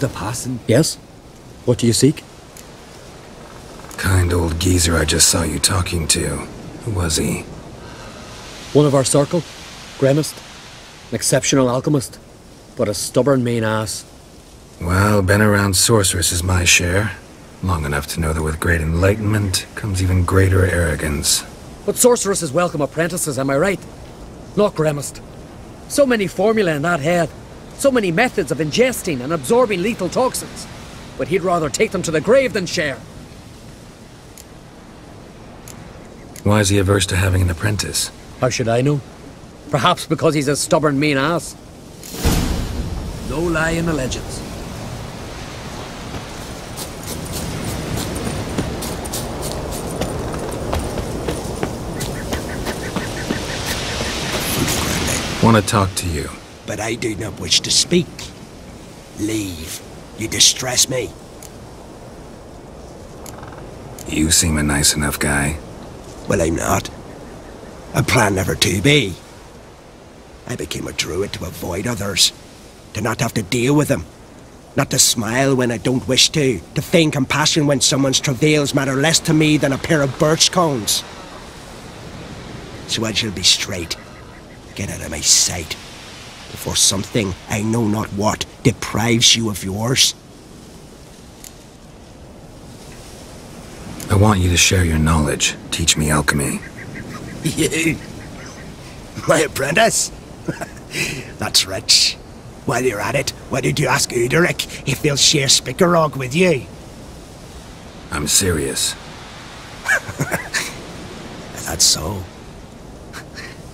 the passing. Yes? What do you seek? Kind old geezer I just saw you talking to. Who was he? One of our circle. Gremist. An exceptional alchemist. But a stubborn mean ass. Well, been around sorceresses my share. Long enough to know that with great enlightenment comes even greater arrogance. But sorceresses welcome apprentices, am I right? Not Gremist. So many formulae in that head. So many methods of ingesting and absorbing lethal toxins. But he'd rather take them to the grave than share. Why is he averse to having an apprentice? How should I know? Perhaps because he's a stubborn mean ass. No lie in the legends. Want to talk to you. But I do not wish to speak. Leave. You distress me. You seem a nice enough guy. Well, I'm not. I plan never to be. I became a druid to avoid others. To not have to deal with them. Not to smile when I don't wish to feign compassion when someone's travails matter less to me than a pair of birch cones. So I shall be straight. Get out of my sight, before something, I know not what, deprives you of yours. I want you to share your knowledge. Teach me alchemy. You? My apprentice? That's rich. While you're at it, why don't you ask Uderic if he'll share Spikarog with you? I'm serious. That's so.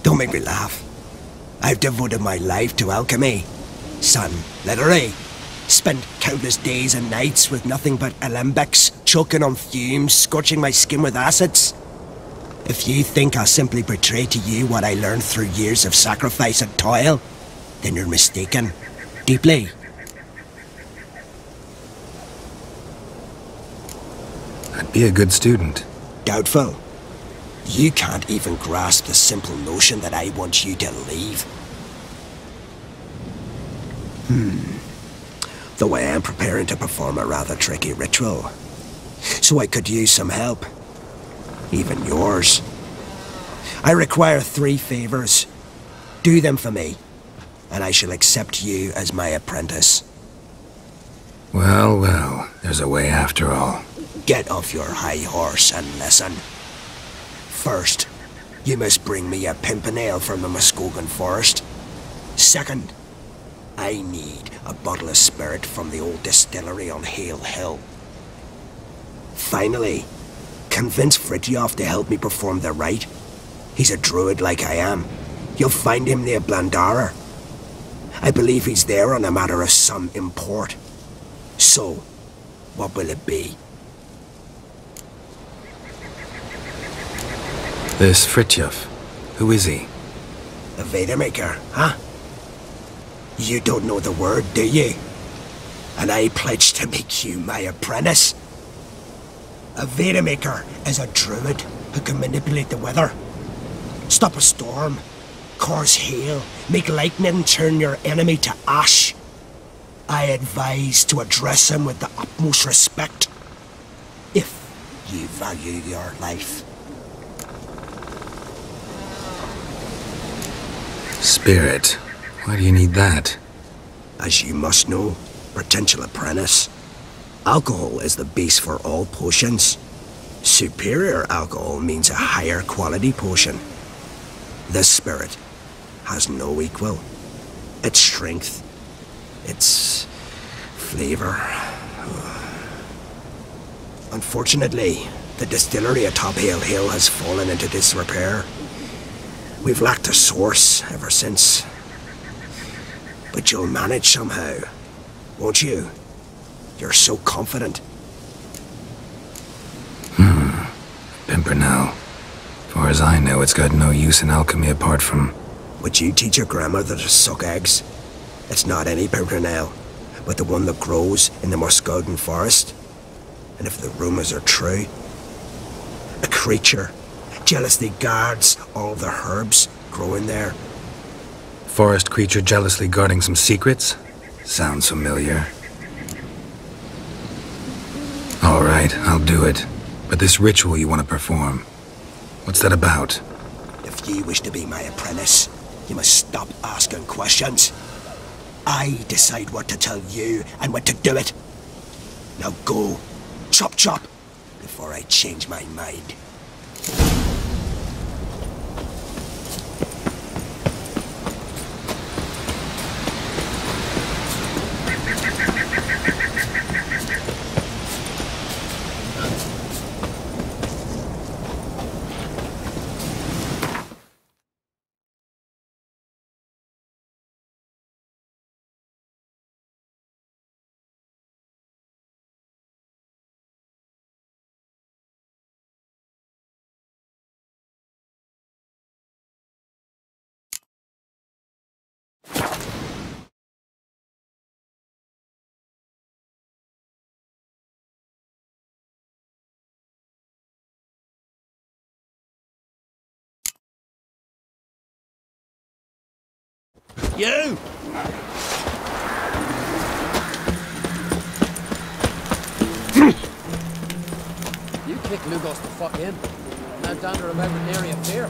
Don't make me laugh. I've devoted my life to alchemy. Son, literally. Spent countless days and nights with nothing but alembics, choking on fumes, scorching my skin with acids. If you think I'll simply portray to you what I learned through years of sacrifice and toil, then you're mistaken. Deeply. I'd be a good student. Doubtful. You can't even grasp the simple notion that I want you to leave. Though I am preparing to perform a rather tricky ritual. So I could use some help. Even yours. I require 3 favors. Do them for me, and I shall accept you as my apprentice. Well, well, there's a way after all. Get off your high horse and listen. First, you must bring me a pimpernel from the Muskogan forest. Second, I need a bottle of spirit from the old distillery on Hale Hill. Finally, convince Fritjof to help me perform the rite. He's a druid like I am. You'll find him near Blandara. I believe he's there on a matter of some import. So, what will it be? This Fritjof, who is he? A Vedamaker, huh? You don't know the word, do you? And I pledge to make you my apprentice. A Vedamaker is a druid who can manipulate the weather. Stop a storm, cause hail, make lightning turn your enemy to ash. I advise to address him with the utmost respect, if you value your life. Spirit. Why do you need that? As you must know, potential apprentice, alcohol is the base for all potions. Superior alcohol means a higher quality potion. This spirit has no equal. Its strength, its flavor. Unfortunately, the distillery atop Hale Hill has fallen into disrepair. We've lacked a source ever since. But you'll manage somehow, won't you? You're so confident. Pimpernel. Far as I know, it's got no use in alchemy apart from... Would you teach your grandmother to suck eggs? It's not any pimpernel, but the one that grows in the Muskogan forest. And if the rumors are true, a creature jealously guards all the herbs growing there. Forest creature jealously guarding some secrets? Sounds familiar. right, I'll do it. But this ritual you want to perform, what's that about? If you wish to be my apprentice, you must stop asking questions. I decide what to tell you and when to do it. Now go, chop chop, before I change my mind. You! You kick Lugos the fuck in. Now dander about an area of fear.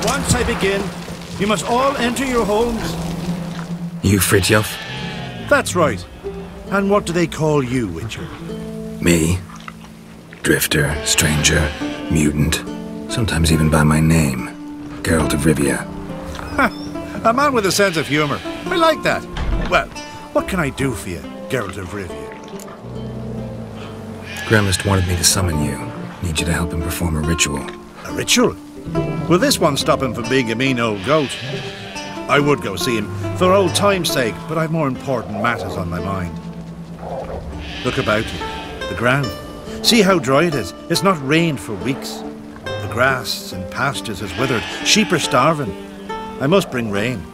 Once I begin, you must all enter your homes. You Fritjof? That's right. And what do they call you, Witcher? Me? Drifter, stranger, mutant, sometimes even by my name. Geralt of Rivia. A man with a sense of humor. I like that. Well, what can I do for you, Geralt of Rivia? Gremlist wanted me to summon you. Need you to help him perform a ritual. A ritual? Will this one stop him from being a mean old goat? I would go see him for old time's sake, but I've more important matters on my mind. Look about you. The ground. See how dry it is. It's not rained for weeks. The grass in pastures has withered. Sheep are starving. I must bring rain,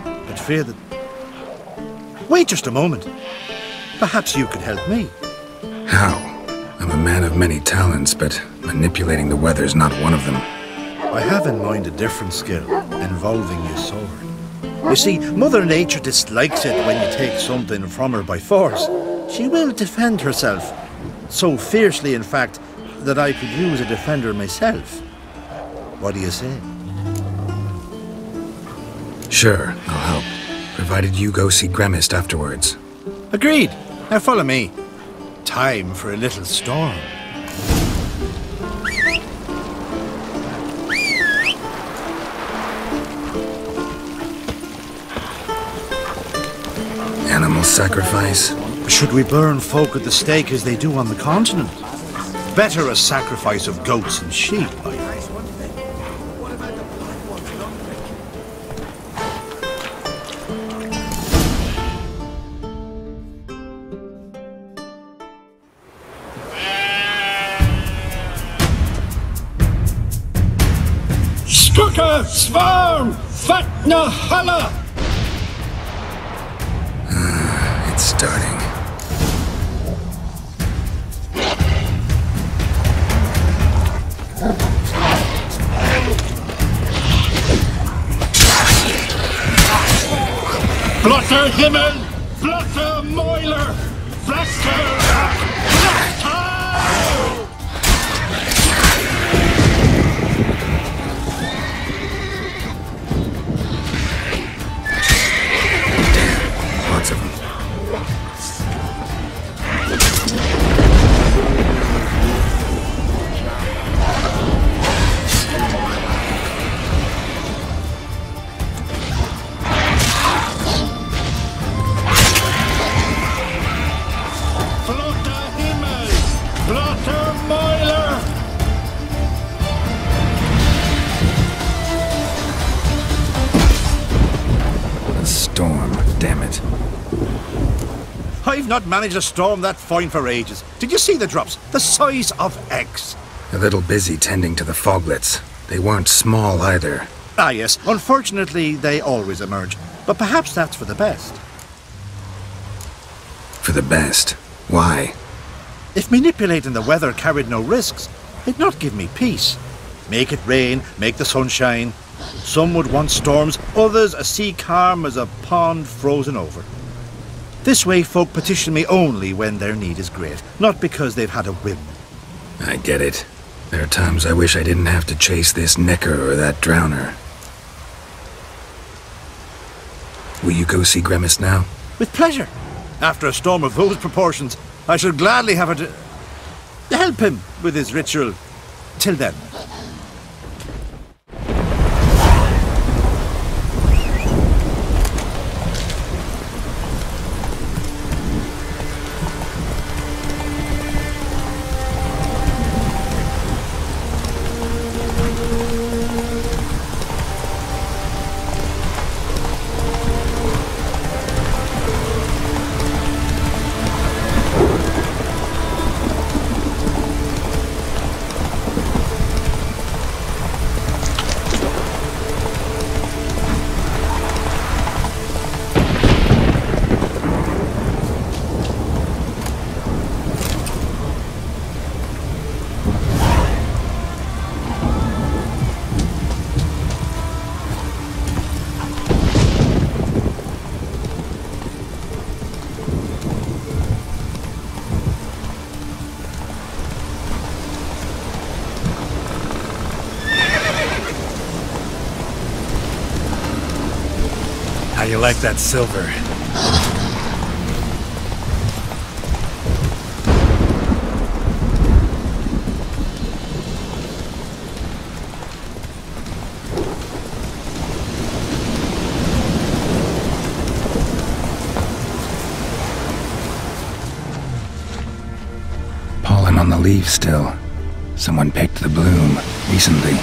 but fear that... Wait just a moment. Perhaps you could help me. How? I'm a man of many talents, but manipulating the weather's not one of them. I have in mind a different skill, involving your sword. You see, Mother Nature dislikes it when you take something from her by force. She will defend herself. So fiercely, in fact, that I could use a defender myself. What do you say? Sure, I'll help. Provided you go see Gremist afterwards. Agreed. Now follow me. Time for a little storm. Animal sacrifice? Should we burn folk at the stake as they do on the continent? Better a sacrifice of goats and sheep, I think. Skuka, Svarm, Fatna, Hala! It's starting. Blotter Himmel, Blotter Moiler, Blaster, Lots of them. Blotter Himmel, Blotter Moiler. A storm, damn it. I've not managed a storm that fine for ages. Did you see the drops? The size of eggs. A little busy tending to the foglets. They weren't small either. Ah yes, unfortunately they always emerge. But perhaps that's for the best. For the best. Why? If manipulating the weather carried no risks, it'd not give me peace. Make it rain, make the sun shine, Some would want storms, others a sea calm as a pond frozen over. This way folk petition me only when their need is great, not because they've had a whim. I get it. There are times I wish I didn't have to chase this necker or that drowner. Will you go see Grimace now? With pleasure. After a storm of those proportions, I should gladly have her to help him with his ritual. Till then. How you like that silver? Pollen on the leaves still. Someone picked the bloom recently.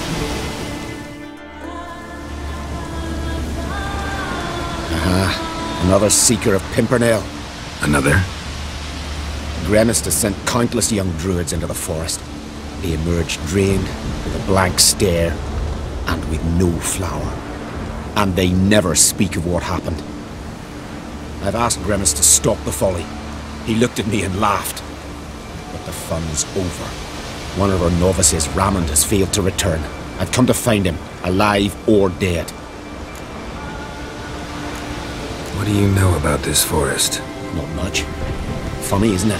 Another seeker of Pimpernel. Another? Grimace has sent countless young druids into the forest. They emerge drained, with a blank stare, and with no flower. And they never speak of what happened. I've asked Grimace to stop the folly. He looked at me and laughed. But the fun's over. One of our novices, Ramond, has failed to return. I've come to find him, alive or dead. What do you know about this forest? Not much. Funny, isn't it?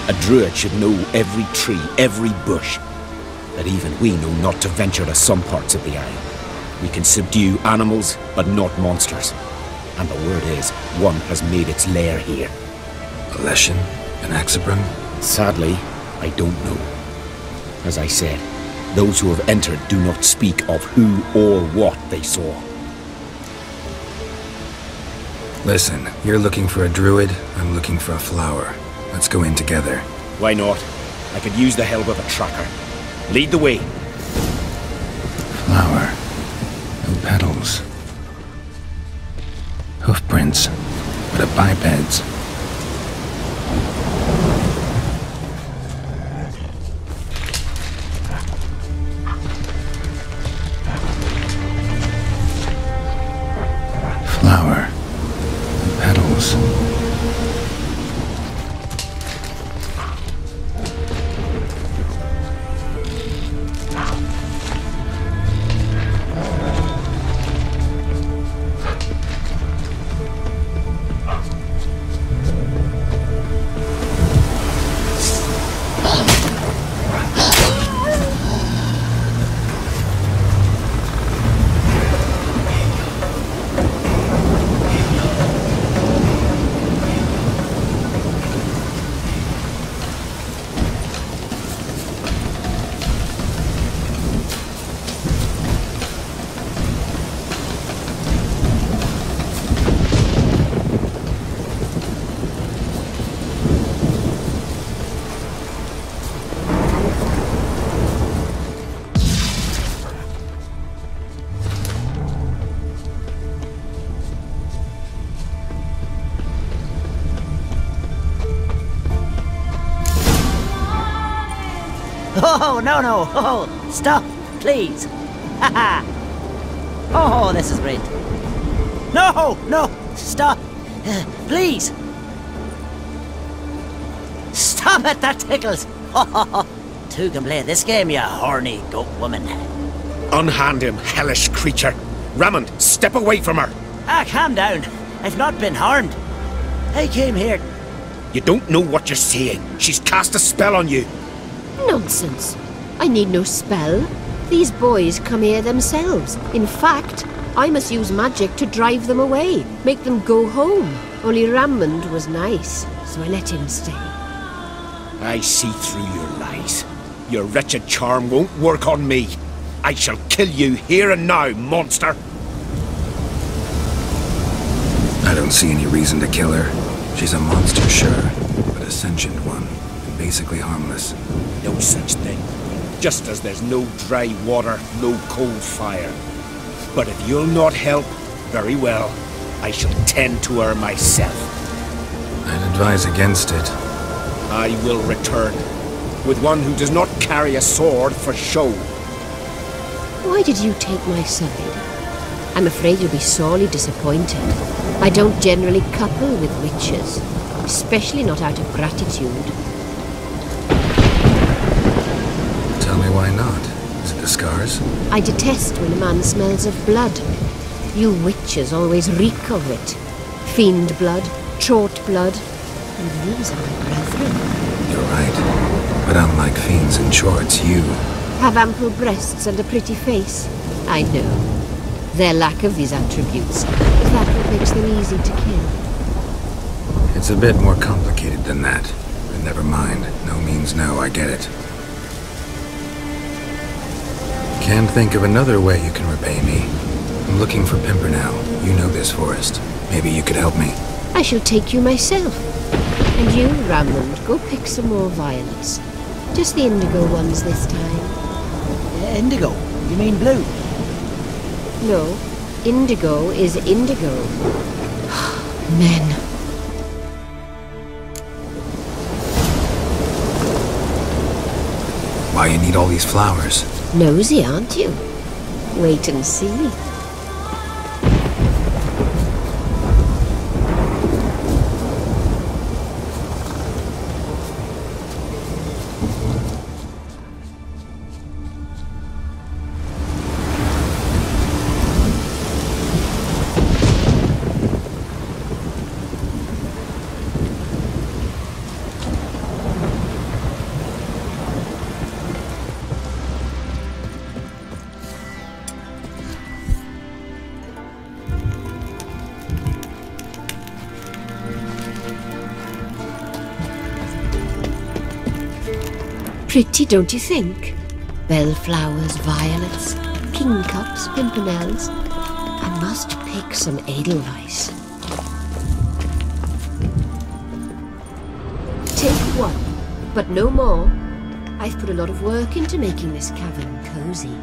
A druid should know every tree, every bush. But even we know not to venture to some parts of the isle. We can subdue animals, but not monsters. And the word is, one has made its lair here. A Leshen? An Axabron? Sadly, I don't know. As I said, those who have entered do not speak of who or what they saw. Listen, you're looking for a druid, I'm looking for a flower. Let's go in together. Why not? I could use the help of a tracker. Lead the way. Flower. No petals. Hoofprints, but a biped's. Flower. No petals. Oh, no. Oh, stop, please. Haha. Oh, this is great. No, stop. Please. Stop it, that tickles. Two can play this game, you horny goat woman. Unhand him, hellish creature. Raymond, step away from her. Ah, calm down. I've not been harmed. I came here. You don't know what you're saying. She's cast a spell on you. Nonsense. I need no spell. These boys come here themselves. In fact, I must use magic to drive them away, make them go home. Only Raymond was nice, so I let him stay. I see through your lies. Your wretched charm won't work on me. I shall kill you here and now, monster. I don't see any reason to kill her. She's a monster, sure, but a sentient one, and basically harmless. No such thing. Just as there's no dry water, no cold fire. But if you'll not help, very well. I shall tend to her myself. I'd advise against it. I will return, with one who does not carry a sword for show. Why did you take my side? I'm afraid you'll be sorely disappointed. I don't generally couple with witches, especially not out of gratitude. Tell me why not. Is it the scars? I detest when a man smells of blood. You witches always reek of it. Fiend blood, trot blood, and these are my brethren. You're right. But unlike fiends and chorts, you... Have ample breasts and a pretty face. I know. Their lack of these attributes is that what makes them easy to kill. It's a bit more complicated than that. But never mind. No means no, I get it. Can't think of another way you can repay me. I'm looking for Pimpernel. You know this forest. Maybe you could help me. I shall take you myself. And you, Raymond, go pick some more violets. Just the indigo ones this time. Indigo? You mean blue? No, indigo is indigo. Men. Why you need all these flowers? Nosy, aren't you? Wait and see. Pretty, don't you think? Bellflowers, violets, kingcups, pimpernels. I must pick some edelweiss. Take one, but no more. I've put a lot of work into making this cavern cozy.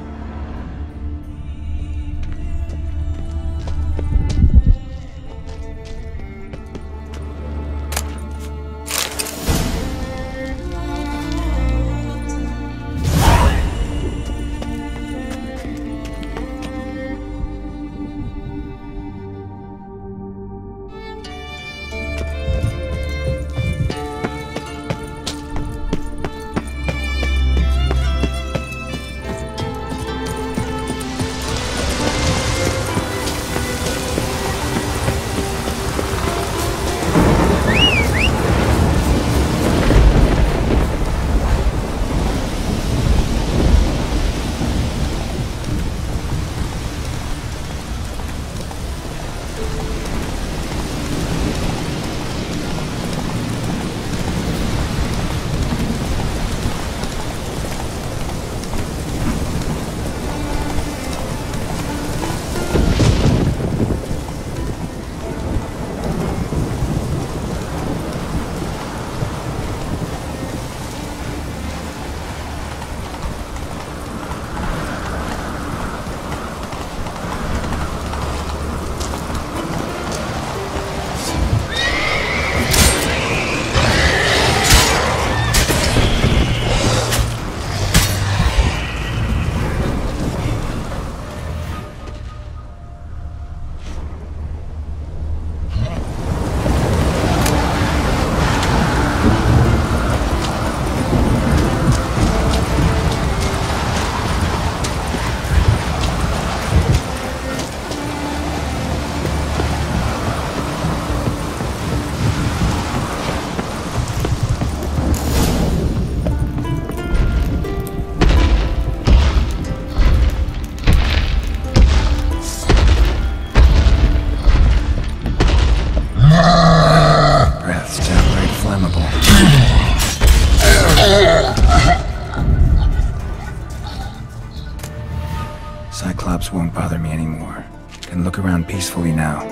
can look around peacefully now.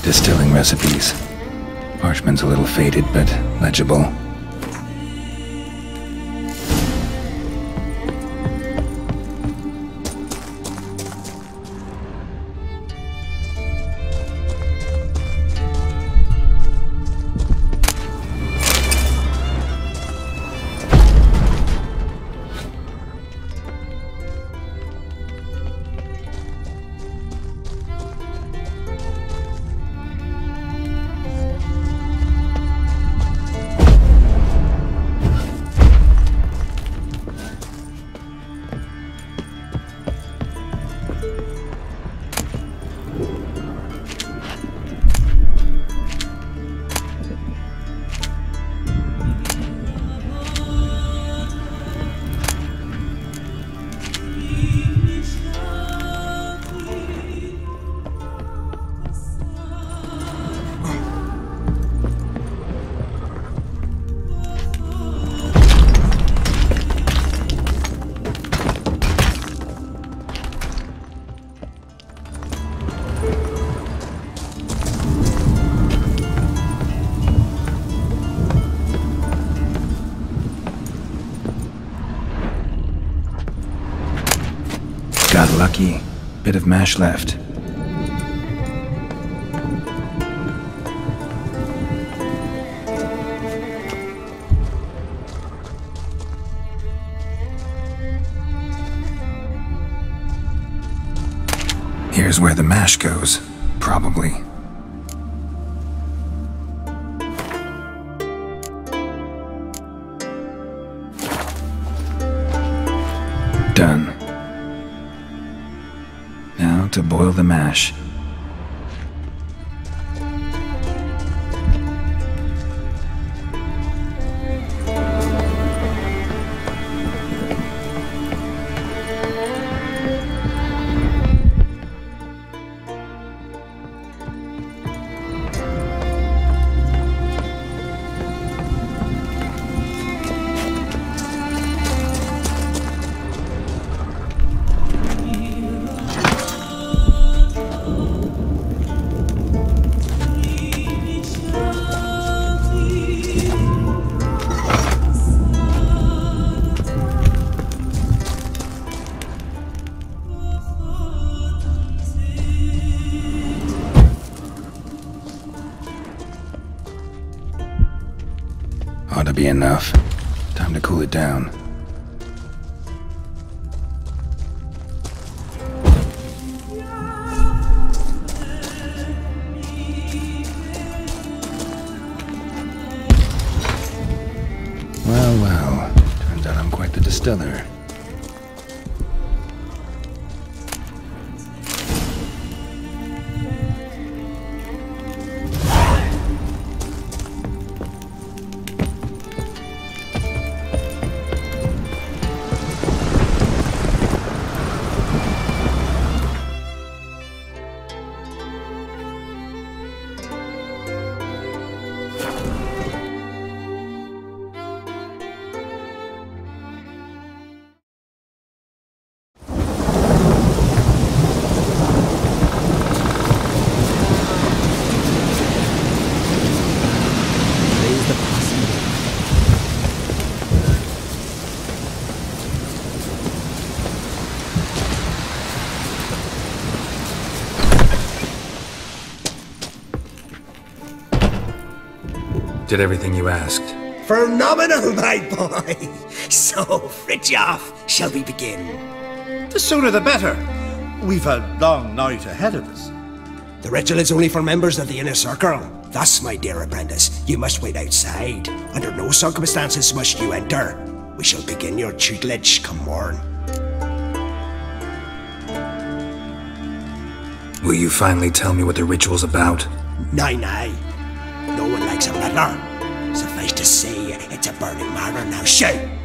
Distilling recipes. Parchment's a little faded, but legible. Got lucky. Bit of mash left. Here's where the mash goes, probably. Done. Now to boil the mash. Ought to be enough. Time to cool it down. Well, well. Turns out I'm quite the distiller. Did everything you asked. Phenomenal, my boy! So, Fritjof, shall we begin? The sooner the better. We've a long night ahead of us. The ritual is only for members of the inner circle. Thus, my dear apprentice, you must wait outside. Under no circumstances must you enter. We shall begin your tutelage come morn. Will you finally tell me what the ritual's about? Nay, nay. No one likes a meddler. Suffice to say, it's a burning matter now. Shout!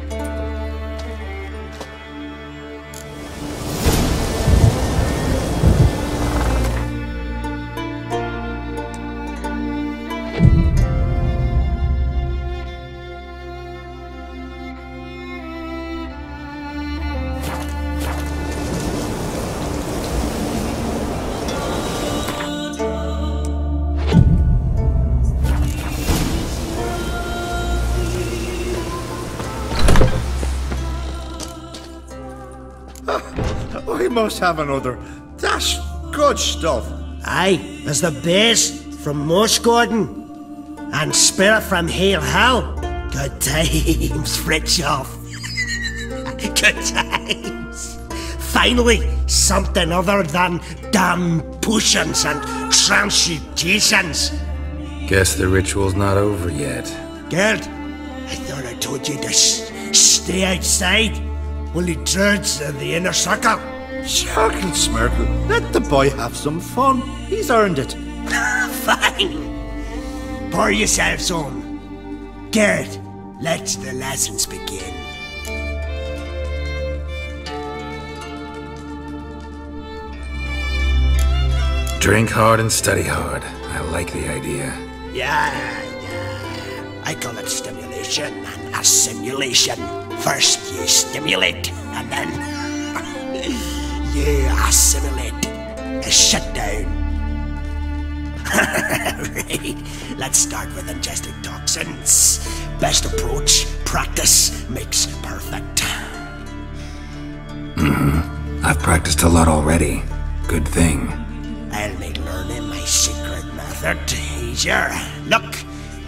We must have another. That's good stuff. Aye, there's the base from Moss Gordon. And Spirit from Hale Hell. Good times, Fritjof. Good times. Finally, something other than damn potions and transmutations. Guess the ritual's not over yet. Gerd, I thought I told you to stay outside. Only druids in the inner circle. Sharkle Smirkle, let the boy have some fun. He's earned it. Fine. Pour yourselves home. Gerd, let the lessons begin. Drink hard and study hard. I like the idea. Yeah. I call it stimulation and assimilation. First you stimulate, and then you assimilate. Shut down. Right. Let's start with ingesting toxins. Best approach, practice makes perfect. I've practiced a lot already. Good thing. I'll make learning my secret method easier. Look,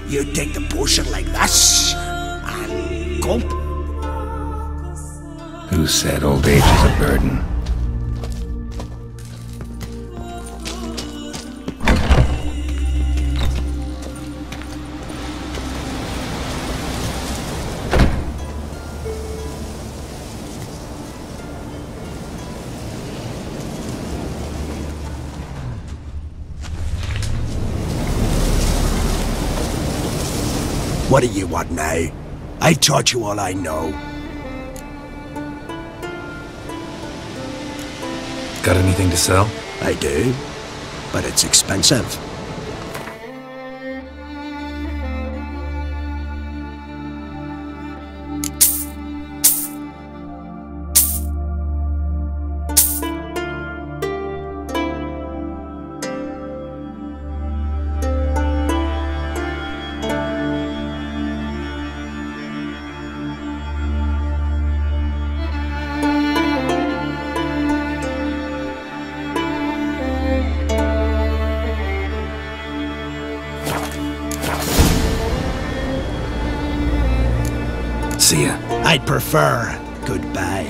you take the potion like this, and gulp. Who said old age is a burden? What do you want now? I've taught you all I know. Got anything to sell? I do, but it's expensive. See ya. I'd prefer goodbye.